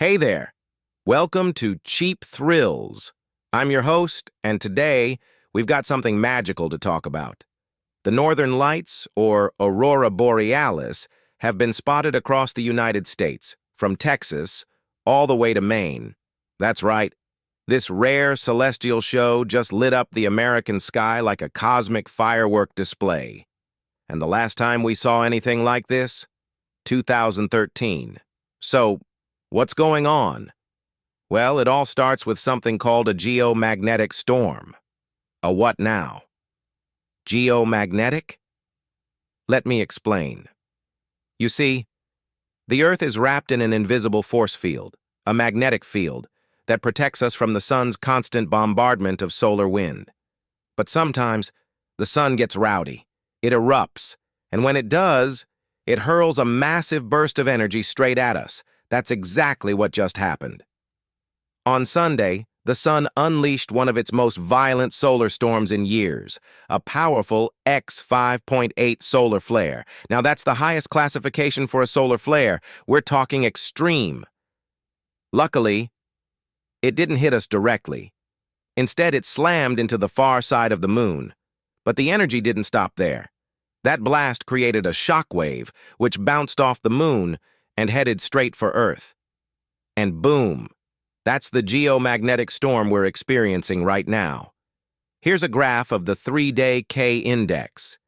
Hey there. Welcome to Cheap Thrills. I'm your host, and today we've got something magical to talk about. The Northern Lights, or Aurora Borealis, have been spotted across the United States, from Texas all the way to Maine. That's right. This rare celestial show just lit up the American sky like a cosmic firework display. And the last time we saw anything like this? 2013. So, what's going on? Well, it all starts with something called a geomagnetic storm. A what now? Geomagnetic? Let me explain. You see, the Earth is wrapped in an invisible force field, a magnetic field, that protects us from the sun's constant bombardment of solar wind. But sometimes, the sun gets rowdy. It erupts, and when it does, it hurls a massive burst of energy straight at us. That's exactly what just happened. On Sunday, the sun unleashed one of its most violent solar storms in years, a powerful X5.8 solar flare. Now that's the highest classification for a solar flare. We're talking extreme. Luckily, it didn't hit us directly. Instead, it slammed into the far side of the moon. But the energy didn't stop there. That blast created a shockwave, which bounced off the moon and headed straight for Earth. And boom! That's the geomagnetic storm we're experiencing right now. Here's a graph of the 3-day K index.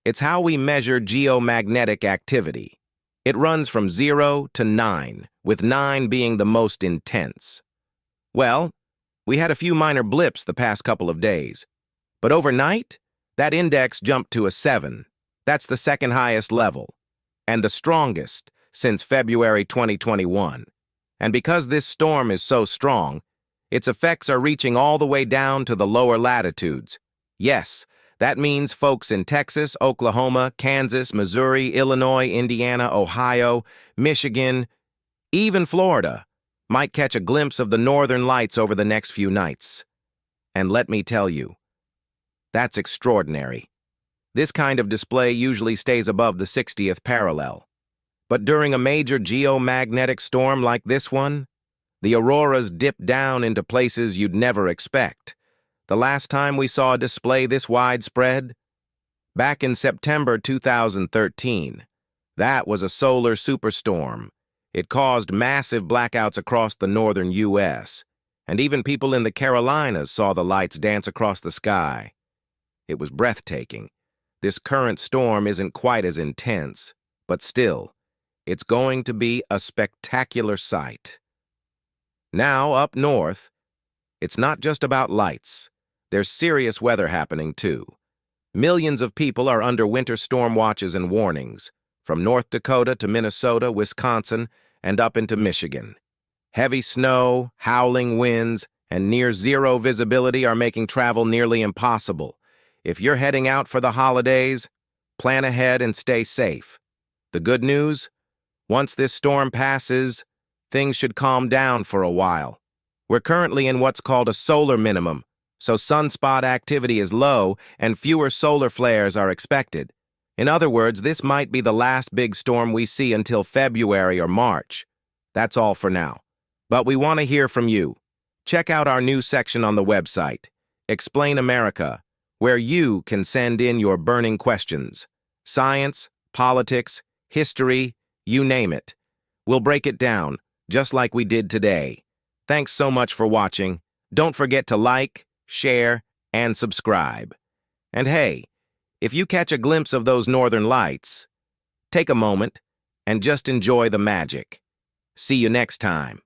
It's how we measure geomagnetic activity. It runs from 0 to 9, with 9 being the most intense. Well, we had a few minor blips the past couple of days. But overnight, that index jumped to a 7. That's the second highest level, and the strongest since February 2021. And because this storm is so strong, its effects are reaching all the way down to the lower latitudes. Yes, that means folks in Texas, Oklahoma, Kansas, Missouri, Illinois, Indiana, Ohio, Michigan, even Florida might catch a glimpse of the northern lights over the next few nights. And let me tell you, that's extraordinary. This kind of display usually stays above the 60th parallel. But during a major geomagnetic storm like this one, the auroras dip down into places you'd never expect. The last time we saw a display this widespread? Back in September 2013. That was a solar superstorm. It caused massive blackouts across the northern U.S., and even people in the Carolinas saw the lights dance across the sky. It was breathtaking. This current storm isn't quite as intense, but still, it's going to be a spectacular sight. Now, up north, it's not just about lights. There's serious weather happening, too. Millions of people are under winter storm watches and warnings, from North Dakota to Minnesota, Wisconsin, and up into Michigan. Heavy snow, howling winds, and near-zero visibility are making travel nearly impossible. If you're heading out for the holidays, plan ahead and stay safe. The good news? Once this storm passes, things should calm down for a while. We're currently in what's called a solar minimum, so sunspot activity is low and fewer solar flares are expected. In other words, this might be the last big storm we see until February or March. That's all for now. But we want to hear from you. Check out our new section on the website, Explain America, where you can send in your burning questions. Science, politics, history, you name it. We'll break it down, just like we did today. Thanks so much for watching. Don't forget to like, share, and subscribe. And hey, if you catch a glimpse of those northern lights, take a moment and just enjoy the magic. See you next time.